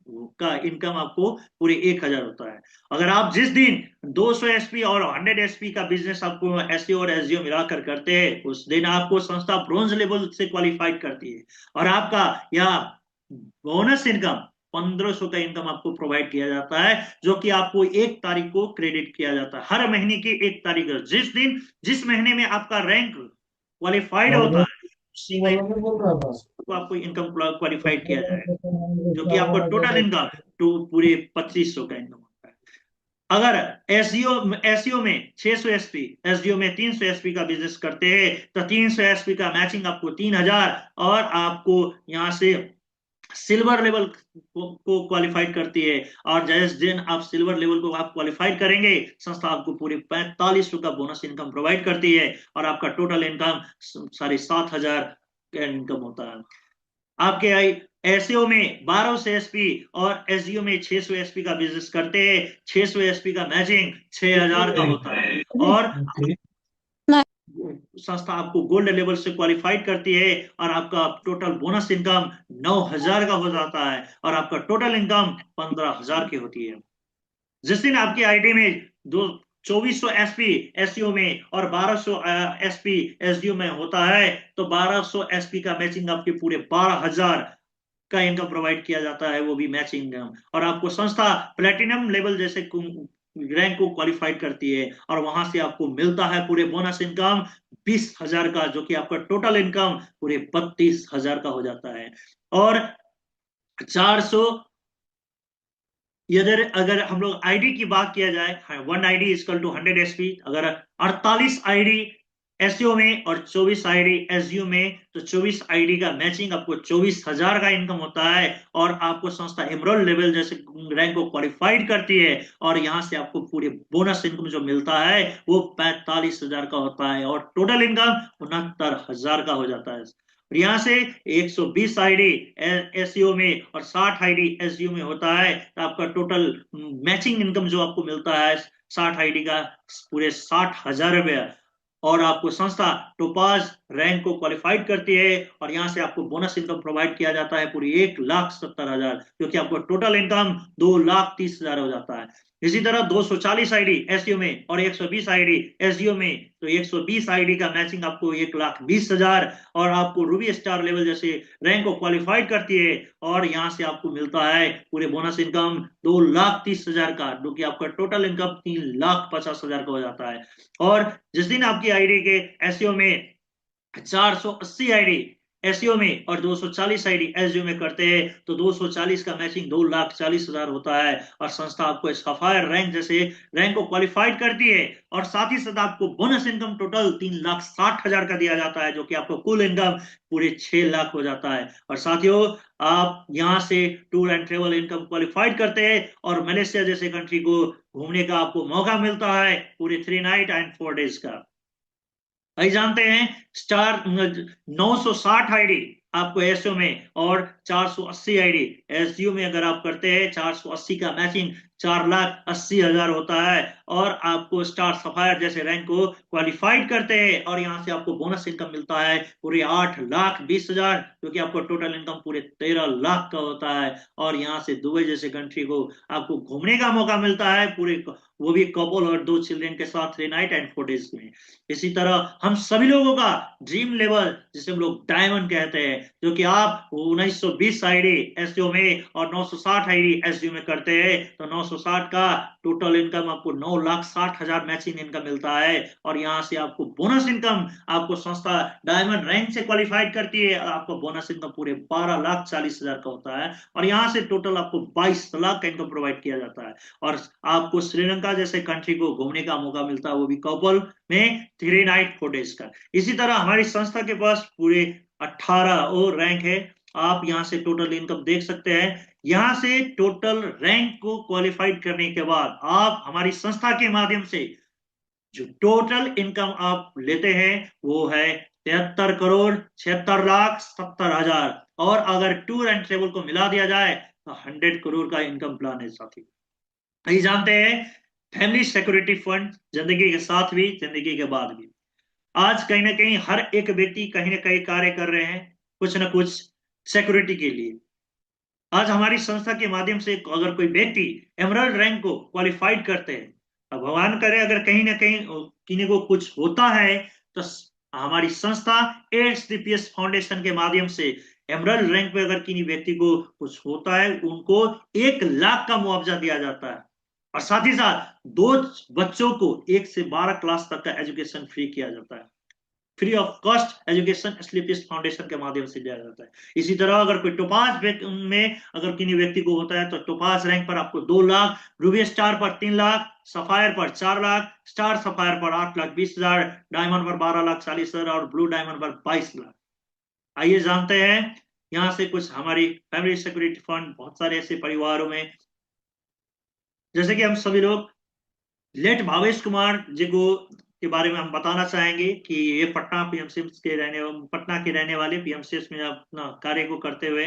का इनकम आपको पूरे 1000 होता है। अगर आप जिस दिन 200 एसपी और 100 एसपी का बिजनेस आपको एसईओ और एसजीओ मिलाकर करते हैं, उस दिन आपको संस्था ब्रोंज लेवल से क्वालिफाइड करती है, और आपका यह बोनस इनकम 1500 का इनकम आपको प्रोवाइड किया जाता है, जो कि आपको 1 तारीख को क्रेडिट किया जाता है, हर महीने की 1 तारीख। जिस दिन, जिस महीने में आपका रैंक क्वालिफाइड होता है, उसी महीने को आपको इनकम क्वालिफाइड किया जाएगा, जो कि आपको टोटल इनकम तो पूरे 2500 का इनकम होता है। अगर एसईओ एसईओ में 600 एसपी, एसडीओ में 300 एसपी का बिजनेस करते हैं, तो 300 एसपी का मैचिंग आपको 3000, और आपको यहाँ से सिल्वर लेवल को क्वालिफाइड करती है, और जैसे दिन आप सिल्वर लेवल को आप क्वालिफाइड करेंगे, संस्था आपको पूरे 4500 का बोनस इनकम प्रोवाइड करती है, और आपका टोटल इनकम 7500 का इनकम होता है। आपके आई एसईओ में 1200 एसपी और एसईओ में 600 एसपी का बिजनेस करते हैं। 600 एसपी का मैचिंग 6000 का होता है। और संस्था आपको गोल्ड लेवल से क्वालिफाइड करती है और आपका टोटल बोनस इनकम 9000 का हो जाता है और आपका टोटल इनकम 15000 की होती है। जिस दिन आपकी आईडी में दो 2400 एसपी एसईओ में और 1200 एसपी एसडीओ में होता है तो 1200 एसपी का मैचिंग आपके पूरे 12000 का इनकम प्रोवाइड किया जाता है, वो भी मैचिंग इनकम। और आपको संस्था प्लेटिनम लेवल जैसे रैंक को क्वालिफाइड करती है और वहां से आपको मिलता है पूरे बोनस इनकम 20000 का, जो कि आपका टोटल इनकम पूरे 32000 का हो जाता है। और 400 अगर अगर हम लोग आईडी की बात किया जाए, 1 आईडी इक्वल टू 100 एसपी। अगर 48 आईडी एसईओ में और 24 आईडी एसईओ में, तो 24 आईडी का मैचिंग आपको 24000 का इनकम होता है। और आपको संस्था एमरल्ड लेवल जैसे रैंक को क्वालिफाइड करती है और यहाँ से आपको पूरे बोनस इनकम जो मिलता है वो 45000 का होता है और टोटल इनकम 69000 का हो जाता है। और यहाँ से 120 आईडी एसईओ में और 60 आईडी एसईओ में होता है तो आपका टोटल मैचिंग इनकम जो आपको मिलता है 60 आईडी का पूरे 60000 रुपया। और आपको संस्था टोपाज रैंक को क्वालिफाइड करती है और यहाँ से आपको बोनस इनकम प्रोवाइड किया जाता है पूरी 1,70,000, जो कि आपको टोटल इनकम 2,30,000 हो जाता है। इसी तरह 240 आईडी एसईओ में और 120 आईडी एसडीओ में, तो 120 आईडी का मैचिंग आपको 1,20,000 और आपको रूबी स्टार लेवल जैसे रैंक को क्वालिफाइड करती है और यहाँ से आपको मिलता है पूरे बोनस इनकम 2,30,000 का, जो कि आपका टोटल इनकम 3,50,000 का हो जाता है। और जिस दिन आपकी आईडी के एसईओ में 480 आईडी एसईओ में और 240 आईडी एसईओ में करते हैं तो 240 का मैचिंग 2,40,000 होता है और संस्था आपको सफायर रैंक जैसे रैंक को क्वालिफाइड करती है और साथ ही साथ आपको बोनस इनकम टोटल 3,60,000 का दिया जाता है, जो कि आपको कुल इनकम पूरे 6 लाख हो जाता है। और साथियों, आप यहाँ से tour and travel income qualified करते हैं और मलेशिया जैसे कंट्री को घूमने का आपको मौका मिलता है पूरे 3 नाइट एंड 4 डेज का। भाई जानते हैं स्टार 960 आईडी आपको एसओ में और 480 आईडी एसडीओ में अगर आप करते हैं 480 का मैचिंग 4,80,000 होता है और आपको स्टार सफायर जैसे रैंक को क्वालिफाइड करते हैं और यहाँ से आपको बोनस इनकम मिलता है पूरे 8,20,000, जो कि आपको टोटल इनकम पूरे 13 लाख का होता है। और यहाँ से दुबई जैसे कंट्री को आपको घूमने का मौका मिलता है पूरे, वो भी कपल और 2 चिल्ड्रन के साथ 3 नाइट एंड 4 डेज में। इसी तरह हम सभी लोगों का ड्रीम लेवल जिसे हम लोग डायमंड कहते हैं, जो कि आप 1920 आईडी एसडीओ में और 960 आईडी एसडीओ में करते हैं तो 960 का टोटल इनकम आपको 9,60,000 मैचिंग इनकम मिलता है। और यहाँ से आपको बोनस इनकम आपको संस्था डायमंड रैंक से क्वालिफाइड करती है, आपको बोनस इनकम पूरे 12,40,000 का होता है और यहाँ से टोटल आपको 22 लाख का इनकम प्रोवाइड किया जाता है। और आपको श्रीलंका जैसे कंट्री को घूमने का मौका मिलता है, वो भी कपल में 3 नाइट 4 डेज का। इसी तरह हमारी संस्था के पास पूरे 18 और रैंक है। आप यहाँ से टोटल इनकम देख सकते हैं। यहाँ से टोटल रैंक को क्वालिफाइड करने के बाद आप हमारी संस्था के माध्यम से जो टोटल इनकम आप लेते हैं वो है 73,76,70,000। और अगर टूर एंड ट्रेवल को मिला दिया जाए तो 100 करोड़ का इनकम प्लान है साथी। ये जानते हैं फैमिली सिक्योरिटी फंड जिंदगी के साथ भी जिंदगी के बाद भी। आज कहीं ना कहीं हर एक व्यक्ति कहीं ना कहीं कार्य कर रहे हैं कुछ ना कुछ सिक्योरिटी के लिए। आज हमारी संस्था के माध्यम से अगर कोई व्यक्ति एमरल्ड रैंक को क्वालिफाइड करते हैं, अब भगवान करे अगर कहीं ना कहीं किसी को कुछ होता है तो हमारी संस्था एचडीपीएस फाउंडेशन के माध्यम से एमरल्ड रैंक पे अगर किसी व्यक्ति को कुछ होता है उनको 1 लाख का मुआवजा दिया जाता है। और साथ ही साथ 2 बच्चों को 1 से 12 क्लास तक का एजुकेशन फ्री किया जाता है। फ्री ऑफ कॉस्ट एजुकेशन स्लीपिस्ट फाउंडेशन के माध्यम से दिया जाता है। इसी तरह अगर कोई टोपाज में अगर किसी व्यक्ति को होता है तो टोपाज रैंक पर आपको 2 लाख, रूबी स्टार पर 3 लाख, सफायर पर 4 लाख, स्टार सफायर पर 8,20,000, डायमंड पर 12,40,000 और ब्लू डायमंड पर 22 लाख। आइए जानते हैं यहाँ से कुछ हमारी फैमिली सिक्योरिटी फंड बहुत सारे ऐसे परिवारों में, जैसे कि हम सभी लोग लेट भावेश कुमार जी को के बारे में हम बताना चाहेंगे कि ये पटना के रहने वाले पीएमसीएस में अपना कार्य को करते हुए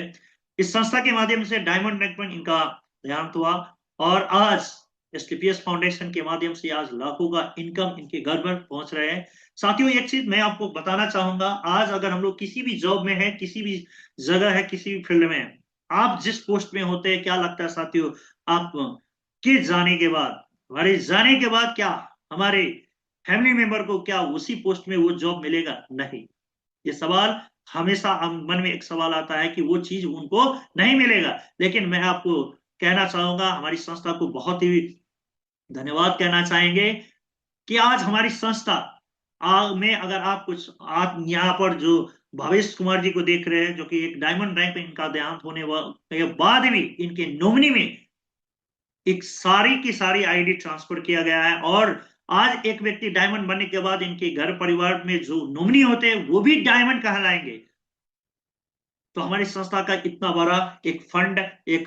इस संस्था के माध्यम से डायमंड रैंक पर इनका देहांत हुआ और आज एसटीपीएस फाउंडेशन के माध्यम से आज लाखों का इनकम इनके घर पर पहुंच रहे हैं। साथियों, एक चीज मैं आपको बताना चाहूंगा, आज अगर हम लोग किसी भी जॉब में है, किसी भी जगह है, किसी भी फील्ड में है, आप जिस पोस्ट में होते हैं, क्या लगता है साथियों, आप के जाने के बाद, हमारे जाने के बाद क्या हमारे फैमिली मेंबर को क्या उसी पोस्ट में वो जॉब मिलेगा? नहीं। ये सवाल हमेशा हम मन में एक सवाल आता है कि वो चीज उनको नहीं मिलेगा। लेकिन मैं आपको कहना चाहूंगा, हमारी संस्था को बहुत ही धन्यवाद कहना चाहेंगे कि आज हमारी संस्था में अगर आप कुछ, आप यहाँ पर जो भावेश कुमार जी को देख रहे हैं, जो कि एक डायमंड रैंक में इनका देहांत होने के बाद भी इनके नॉमिनी में एक सारी की सारी आईडी ट्रांसफर किया गया है और आज एक व्यक्ति डायमंड बनने के बाद इनके घर परिवार में जो नॉमिनी होते हैं वो भी डायमंड कहलाएंगे। तो हमारी संस्था का इतना बड़ा एक फंड, एक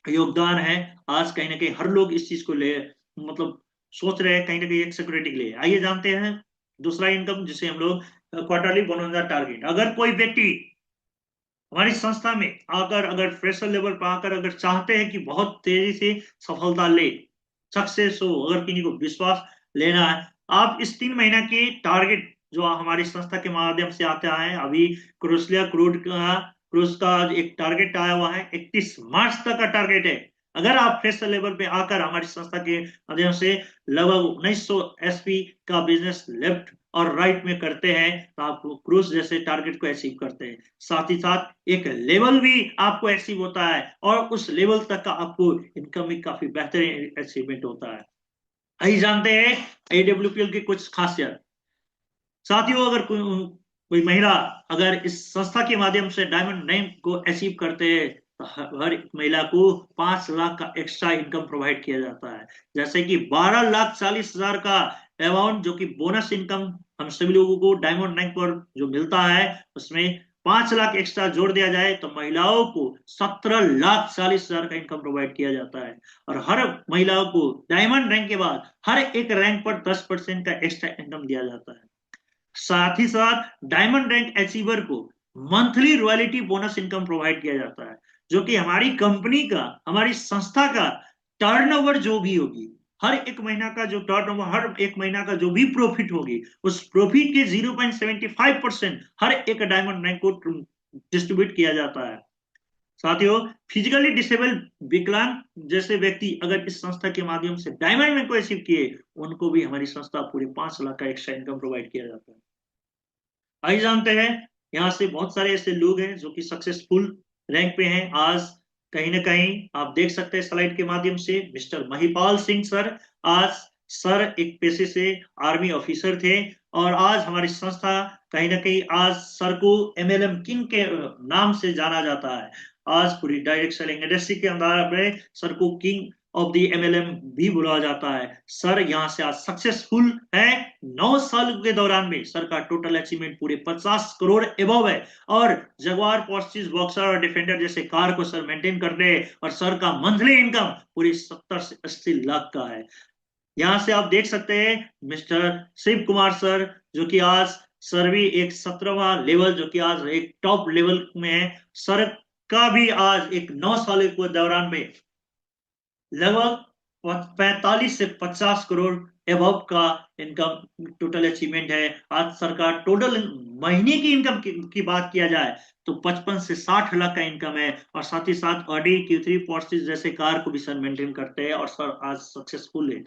योगदान है। आज कहीं ना कहीं हर लोग इस चीज को ले, मतलब सोच रहे हैं कहीं ना कहीं एक सिक्योरिटी के लिए। आइए जानते हैं दूसरा इनकम, जिसे हम लोग क्वार्टरली बोनस टारगेट। अगर कोई व्यक्ति हमारी संस्था में आकर, अगर फ्रेशर लेवल पर आकर अगर चाहते हैं कि बहुत तेजी से सफलता ले, सक्सेस हो, अगर किसी को विश्वास लेना है, आप इस 3 महीना के टारगेट जो हमारी संस्था के माध्यम से आता है, अभी क्रूज का एक टारगेट आया हुआ है, 31 मार्च तक का टारगेट है। अगर आप फ्रेशर लेवल पे आकर हमारी संस्था के माध्यम से लगभग 1900 एसपी का बिजनेस लेफ्ट और राइट में करते हैं, तो आप क्रूज जैसे टारगेट को अचीव करते हैं। साथ ही साथ एक लेवल भी आपको अचीव होता है और उस लेवल तक का आपको इनकम भी काफी बेहतरीन अचीवमेंट होता है। आइए जानते हैं AWPL की कुछ खासियत। साथियों, अगर कोई महिला अगर इस संस्था के माध्यम से डायमंड रैंक को अचीव करते हैं, तो हर एक महिला को 5 लाख का एक्स्ट्रा इनकम प्रोवाइड किया जाता है। जैसे कि 12,40,000 का अमाउंट जो कि बोनस इनकम हम सभी लोगों को डायमंड रैंक पर जो मिलता है, उसमें 5 लाख एक्स्ट्रा जोड़ दिया जाए तो महिलाओं को 17,40,000 का इनकम प्रोवाइड किया जाता है। और हर महिलाओं को डायमंड रैंक के बाद हर एक रैंक पर 10% का एक्स्ट्रा इनकम दिया जाता है। साथ ही साथ डायमंड रैंक अचीवर को monthly royalty bonus income provide किया जाता है, जो कि हमारी कंपनी का, हमारी संस्था का टर्नओवर जो भी होगी, हर एक महीना का जो टर्नओवर, हर एक महीना का जो भी प्रॉफिट होगी, उस प्रॉफिट के 0.75% हर एक डायमंड रैंक को डिस्ट्रीब्यूट किया जाता है। साथियों, फिजिकली डिसेबल विकलांग जैसे व्यक्ति अगर इस संस्था के माध्यम से डायमंड रैंक को अचीव किए, उनको भी हमारी संस्था पूरे 5 लाख का एक्स्ट्रा इनकम प्रोवाइड किया जाता है। आइए जानते हैं, यहाँ से बहुत सारे ऐसे लोग हैं जो कि सक्सेसफुल रैंक पे हैं। आज कहीं ना कहीं आप देख सकते हैं स्लाइड के माध्यम से, मिस्टर महिपाल सिंह सर। आज सर एक पेशे से आर्मी ऑफिसर थे और आज हमारी संस्था कहीं ना कहीं आज सर को MLM किंग के नाम से जाना जाता है। आज पूरी डायरेक्ट सेलिंग इंडस्ट्री के अंदर में सर को किंग ऑफ द MLM भी बुलाया जाता है। सर यहाँ से आज सक्सेसफुल है। 9 साल के दौरान में सर का टोटल अचीवमेंट पूरे 50 करोड़ एबव है और जगुआर, पोर्शे, बॉक्सर और डिफेंडर जैसे कार को सर मेंटेन कर रहे हैं और सर का मंथली इनकम पूरी 70 से 80 लाख का है। यहाँ से आप देख सकते हैं मिस्टर शिव कुमार सर, जो कि आज सर भी एक 17वां लेवल, जो कि आज एक टॉप लेवल में है। सर का भी आज एक 9 साल के दौरान में लगभग 45 से 50 करोड़ एबव का इनकम टोटल अचीवमेंट है। आज सरकार टोटल महीने की इनकम की बात किया जाए तो 55 से 60 लाख का इनकम है और साथ ही साथ ऑडी, Q3, पोर्शे जैसे कार को भी सर मेंटेन करते हैं और सर आज सक्सेसफुल है।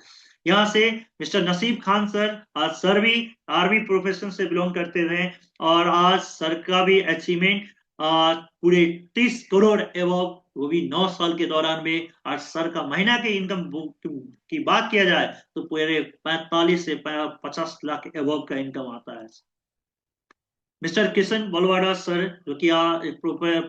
यहाँ से मिस्टर नसीब खान सर, आज सर भी आर्मी प्रोफेशन से बिलोंग करते हैं और आज सर का भी अचीवमेंट पूरे 30 करोड़ एबव, वो भी 9 साल के दौरान में। आज सर का महीना के इनकम की बात किया जाए तो पूरे 45 से 50 लाख एबव का इनकम आता है। मिस्टर किशन बलवाड़ा सर, जो कि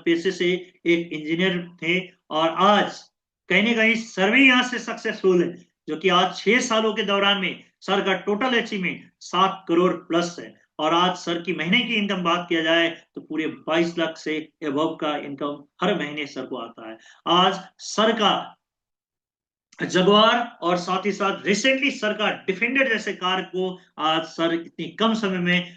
पेशे से एक इंजीनियर थे और आज कहीं ना कहीं सर भी यहाँ से सक्सेसफुल है, जो कि आज 6 सालों के दौरान में सर का टोटल अचीवमेंट 7 करोड़ प्लस है। और आज सर की महीने की इनकम बात किया जाए तो पूरे 22 लाख से एबव का इनकम हर महीने सर को आता है। आज सर का जगुआर और साथ ही साथ रिसेंटली सर का डिफेंडर जैसे कार को आज सर इतनी कम समय में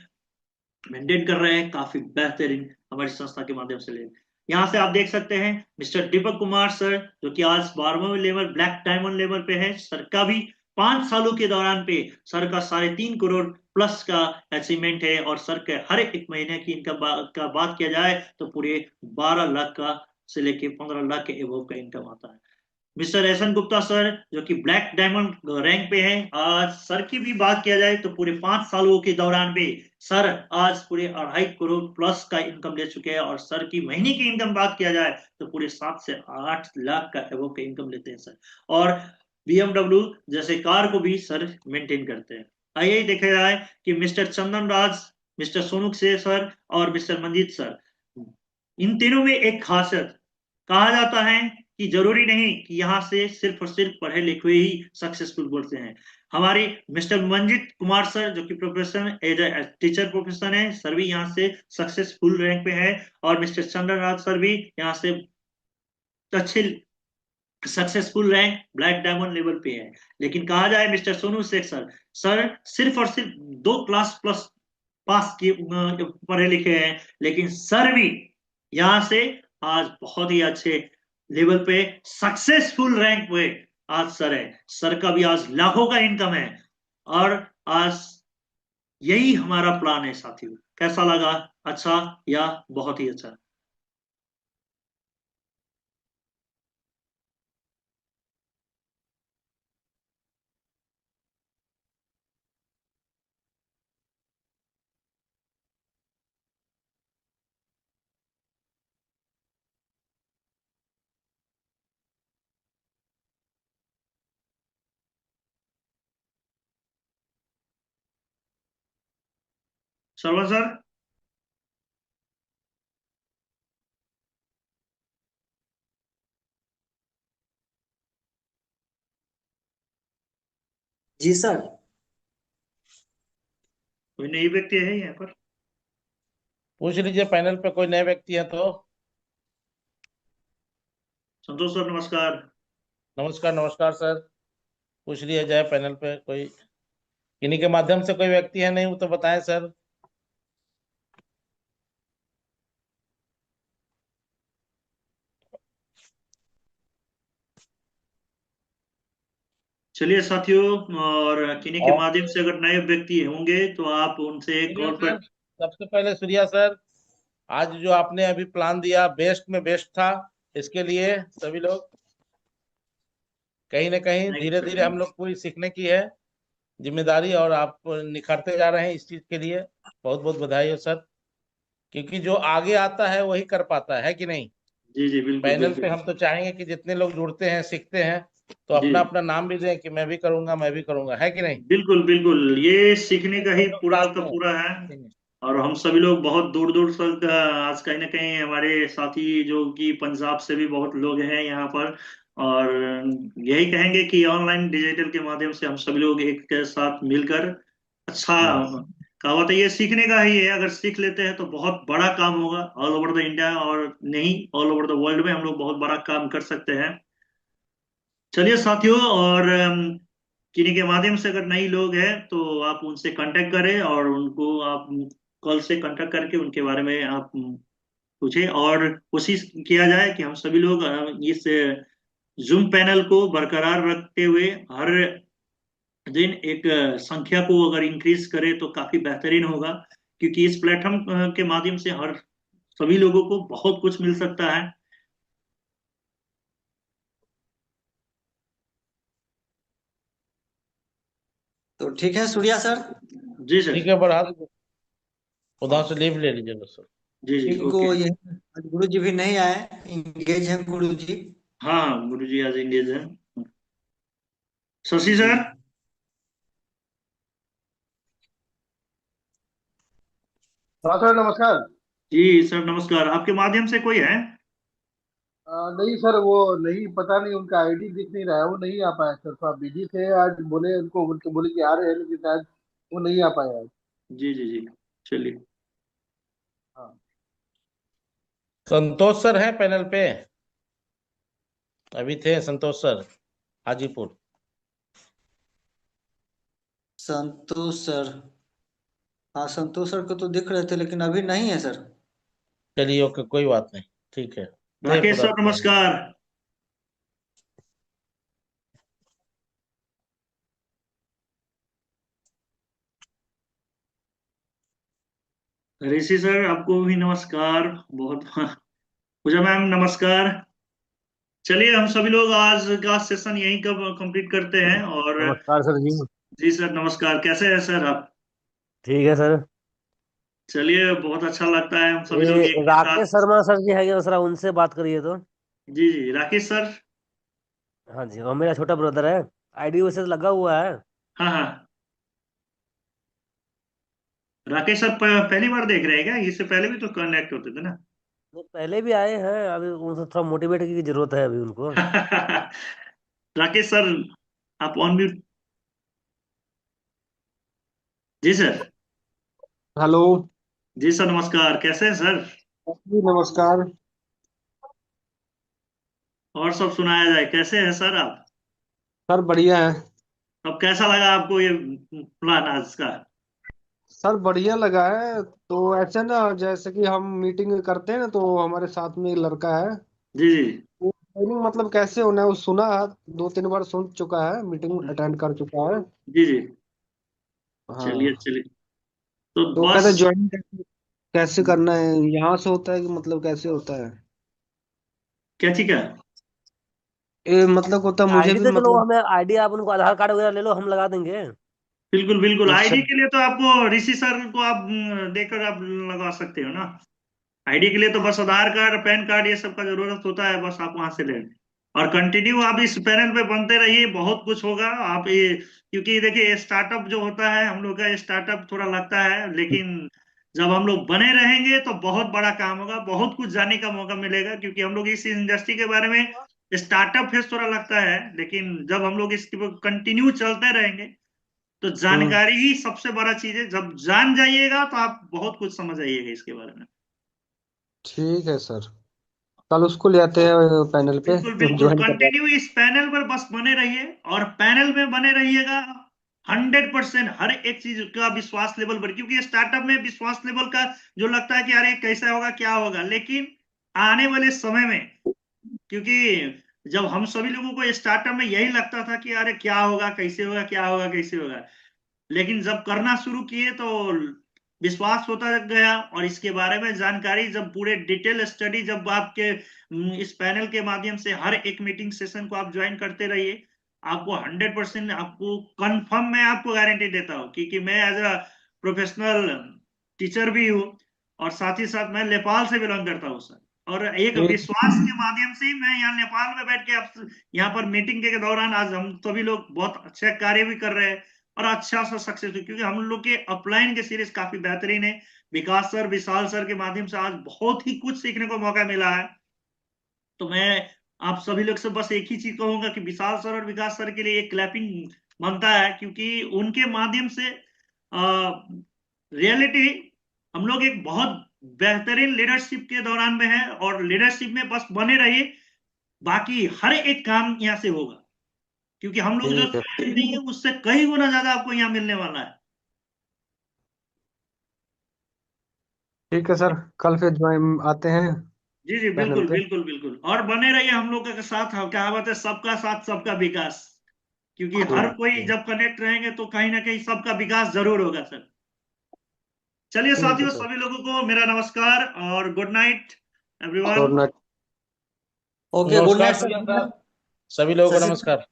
मेंटेन कर रहे हैं, काफी बेहतरीन हमारी संस्था के माध्यम से ले। यहाँ से आप देख सकते हैं मिस्टर दीपक कुमार सर, जो कि आज 12वें लेवल ब्लैक डायमंड लेवल पे है। सर का भी 5 सालों के दौरान पे सर का 3.5 करोड़ प्लस का अचीवमेंट है, और सर के हर एक महीने की इनकम का बात किया जाए तो पूरे 12 लाख का से लेके 15 लाख के एबव का इनकम आता है। मिस्टर एहसन गुप्ता सर, जो कि ब्लैक डायमंड रैंक पे हैं, आज सर की भी बात किया जाए तो पूरे 5 सालों के दौरान भी सर आज पूरे 2.5 करोड़ प्लस का इनकम ले चुके हैं, और सर की महीने की इनकम बात किया जाए तो पूरे 7 से 8 लाख का एवो का इनकम लेते हैं सर। और BMW जैसे कार को भी सर मेंटेन करते हैं। आइए देखा जाए कि मिस्टर चंदन राज, मिस्टर सोनू से सर और मिस्टर मंजीत सर, इन तीनों में एक खासियत, कहा जाता है कि जरूरी नहीं कि यहाँ से सिर्फ और सिर्फ पढ़े लिखे ही सक्सेसफुल बोलते हैं। हमारे मिस्टर मंजित कुमार सर, जो कि professor as a teacher professor है, सर भी यहाँ से सक्सेसफुल रैंक पे है। और मिस्टर चंद्रनाथ सर भी यहाँ से अच्छे successful rank black diamond level पे है। लेकिन कहा जाए mister Sonu Sheikh sir, sir सिर्फ और सिर्फ 2 क्लास प्लस पास किए पढ़े लिखे हैं, लेकिन सर भी यहाँ से आज बहुत ही अच्छे लेवल पे सक्सेसफुल रैंक पे आज सर है। सर का भी आज लाखों का इनकम है। और आज यही हमारा प्लान है साथियों। कैसा लगा? अच्छा या बहुत ही अच्छा? श्रवण सर। जी सर। कोई नई व्यक्ति है यहाँ पर? पूछ लीजिए, पैनल पे कोई नए व्यक्ति है तो। संतोष सर नमस्कार। नमस्कार नमस्कार सर। पूछ लिया जाए पैनल पे कोई, इन्हीं के माध्यम से कोई व्यक्ति है, नहीं वो तो बताएं सर। चलिए साथियों, और किन्हीं के और माध्यम से अगर नए व्यक्ति होंगे तो आप उनसे सूर्या कॉल सर, पर। सबसे पहले सूर्या सर, आज जो आपने अभी प्लान दिया बेस्ट में बेस्ट था। इसके लिए सभी लोग कहीं ना कहीं थैंक यू धीरे सर, धीरे हम लोग पूरी सीखने की है जिम्मेदारी, और आप निखरते जा रहे हैं इस चीज के लिए। बहुत बहुत बधाई हो सर, क्योंकि जो आगे आता है वही कर पाता है कि नहीं। जी जी बिल्कुल पैनल पे बिल्कुल। हम तो चाहेंगे कि जितने लोग जुड़ते हैं सीखते हैं तो जी अपना अपना नाम भी दें कि मैं भी करूंगा मैं भी करूंगा, है कि नहीं। बिल्कुल बिल्कुल, ये सीखने का ही सब लोग पूरा साथ का में पूरा है। सीखेंगे। और हम सभी लोग बहुत दूर दूर तक आज कहीं ना कहीं हमारे साथी जो कि पंजाब से भी बहुत लोग हैं यहाँ पर। और यही कहेंगे कि ऑनलाइन डिजिटल के माध्यम से हम सभी लोग एक के साथ मिलकर अच्छा, हाँ कहावत है ये सीखने का ही है। अगर सीख लेते हैं तो बहुत बड़ा काम होगा ऑल ओवर द इंडिया, और नहीं ऑल ओवर द वर्ल्ड में हम लोग बहुत बड़ा काम कर सकते हैं। चलिए साथियों, और किन्हीं के माध्यम से अगर नई लोग हैं तो आप उनसे कांटेक्ट करें, और उनको आप कॉल से कांटेक्ट करके उनके बारे में आप पूछें, और कोशिश किया जाए कि हम सभी लोग इस जूम पैनल को बरकरार रखते हुए हर दिन एक संख्या को अगर इंक्रीज करें तो काफी बेहतरीन होगा। क्योंकि इस प्लेटफॉर्म के माध्यम से हर सभी लोगों को बहुत कुछ मिल सकता है। तो ठीक है सूर्या सर। जी सर। ठीक है, बढ़ा दीजिए, उधर से लीव ले लीजिए बस सर। जी जी इनको ओके। ये गुरु जी भी नहीं आए, इंगेज हैं गुरु जी। हाँ हाँ, गुरु जी आज इंगेज हैं। शशि जी। सर। हाँ सर नमस्कार। जी सर नमस्कार, आपके माध्यम से कोई है? नहीं सर, वो नहीं, पता नहीं उनका आईडी दिख नहीं रहा है, वो नहीं आ पाया सर, थोड़ा बिजी थे आज, बोले उनको, उनके बोले कि आ रहे हैं, लेकिन आज वो नहीं आ पाया आज। जी जी जी। चलिए। हाँ। संतोष सर हैं पैनल पे, अभी थे संतोष सर, हाजीपुर। संतोष सर, हाँ संतोष सर को तो दिख रहे थे लेकिन अभी नहीं है सर। चलिए ओके, कोई बात नहीं। ठीक है, राकेश सर नमस्कार। ऋषि सर आपको भी नमस्कार। बहुत पूजा मैम नमस्कार। चलिए हम सभी लोग आज का सेशन यहीं कब कंप्लीट करते हैं। और नमस्कार सर जी। जी सर नमस्कार, कैसे हैं सर आप? ठीक है सर। चलिए बहुत अच्छा लगता है हम सभी लोग ये एक राकेश साथ। शर्मा सर जी है क्या, जरा उनसे बात करिए तो। जी जी राकेश सर। हाँ जी, वो मेरा छोटा ब्रदर है। आईडी वैसे तो लगा हुआ है। हाँ हाँ। राकेश सर पहली बार देख रहे हैं क्या? इससे पहले भी तो कनेक्ट होते थे ना? वो पहले भी आए हैं, अभी उनको थोड़ा मोटिवेट की जरूरत है अभी उनको। राकेश सर आप ऑन म्यूट। जी सर। हेलो जी सर नमस्कार, कैसे हैं सर? जी, नमस्कार। और सब सुनाया जाए, कैसे हैं सर आप? सर बढ़िया है। अब कैसा लगा आपको ये प्लान आज का? सर बढ़िया लगा है। तो ऐसे ना, जैसे कि हम मीटिंग करते हैं ना, तो हमारे साथ में एक लड़का है। जी जी। वो ट्रेनिंग मतलब कैसे होना है वो सुना है, 2-3 बार सुन चुका है, मीटिंग अटेंड कर चुका है। जी जी। चलिए हाँ। चलिए। तो तो कहते बस ज्वाइन कैसे कैसे करना है, यहाँ से होता है कि मतलब कैसे होता है? क्या चीज का? ये मतलब होता है, मुझे आईडी भी तो चलो, मतलब। हमें आईडी आप उनको आधार कार्ड वगैरह ले लो, हम लगा देंगे। बिल्कुल बिल्कुल, अच्छा। आईडी के लिए तो आपको ऋषि सर को आप देकर आप लगा सकते हो ना। आईडी के लिए तो बस आधार कार्ड पैन कार्ड ये सब का जरूरत होता है, बस आप वहां से ले लें। और कंटिन्यू आप इस पैनल पे बनते रहिए, बहुत कुछ होगा आप ये। क्योंकि देखिए स्टार्टअप जो होता है हम लोग का, स्टार्टअप थोड़ा लगता है, लेकिन जब हम लोग बने रहेंगे तो बहुत बड़ा काम होगा, बहुत कुछ जानने का मौका मिलेगा। क्योंकि हम लोग इस इंडस्ट्री के बारे में, स्टार्टअप फेज थोड़ा लगता है, लेकिन जब हम लोग इसके कंटिन्यू चलते रहेंगे तो हम्म। जानकारी ही सबसे बड़ा चीज है। जब जान जाइएगा तो आप बहुत कुछ समझ आइएगा इसके बारे में। ठीक है सर, कल उसको ले आते हैं पैनल पे बिल्कुल बिल्कुल, ज्वाइन करवा। कंटिन्यू इस पैनल पर बस बने रहिए, और पैनल में बने रहिएगा। 100% हर एक चीज का विश्वास लेवल बढ़, क्योंकि स्टार्टअप में विश्वास लेवल का जो लगता है कि अरे कैसा होगा क्या होगा, लेकिन आने वाले समय में, क्योंकि जब हम सभी लोगों को स्टार्टअप में यही लगता था कि अरे क्या होगा कैसे होगा क्या होगा कैसे होगा, लेकिन जब करना शुरू किए तो विश्वास होता गया। और इसके बारे में जानकारी जब पूरे डिटेल स्टडी जब आपके इस पैनल के माध्यम से हर एक मीटिंग सेशन को आप ज्वाइन करते रहिए, आपको 100% आपको कंफर्म मैं आपको गारंटी देता हूँ, क्योंकि मैं एज अ प्रोफेशनल टीचर भी हूँ, और साथ ही साथ मैं नेपाल से बिलोंग करता हूँ सर। और एक ठीक। विश्वास के माध्यम से ही मैं यहाँ नेपाल में बैठ के आप यहाँ पर मीटिंग के दौरान आज हम सभी लोग बहुत अच्छा कार्य भी कर रहे हैं, और अच्छा सा सक्सेस, क्योंकि हम लोग के अपलाइन के सीरीज काफी बेहतरीन है। विकास सर विशाल सर के माध्यम से आज बहुत ही कुछ सीखने को मौका मिला है। तो मैं आप सभी लोग से बस एक ही चीज कहूंगा कि विशाल सर और विकास सर के लिए एक क्लैपिंग बनता है, क्योंकि उनके माध्यम से रियलिटी हम लोग एक बहुत बेहतरीन लीडरशिप के दौरान में है, और लीडरशिप में बस बने रहिए, बाकी हर एक काम यहाँ से होगा। क्योंकि हम लोग जो ठीक है। नहीं है उससे कई गुना ज्यादा आपको यहाँ मिलने वाला है। ठीक है सर, कल फिर ज्वाइन आते हैं जी जी पैनल बिल्कुल पे। बिल्कुल बिल्कुल, और बने रहिए हम लोग के साथ। कहावत है सबका साथ सबका विकास, क्योंकि हर कोई ठीक जब कनेक्ट रहेंगे तो कहीं ना कहीं सबका विकास जरूर होगा सर। चलिए ठीक है साथियों, सर। सभी लोगों को मेरा नमस्कार और good night everyone. Good night. Okay, good नमस्कार नाइट प्रियंका, सर। सभी लोगों को शशि नमस्कार।